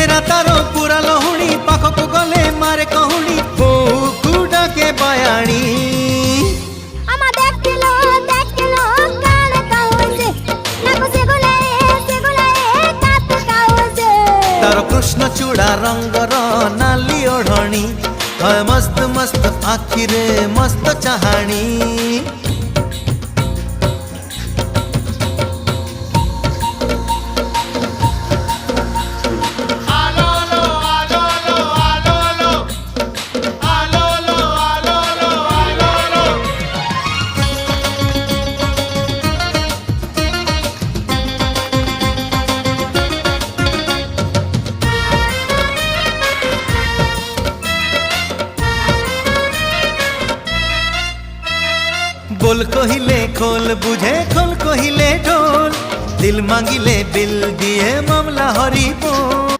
चेहरा तारो पूरा लहुणी पाखक गले मारे कहूणी बहु डाके बयाणी तारो कृष्ण चूड़ा रंगर नाली ओढ़णी मस्त मस्त आखिरे मस्त चाहाणी बोल कहिले खोल बुझे खोल कहिले ढोल दिल मांगिले बिल दिए मामला हरी बोल।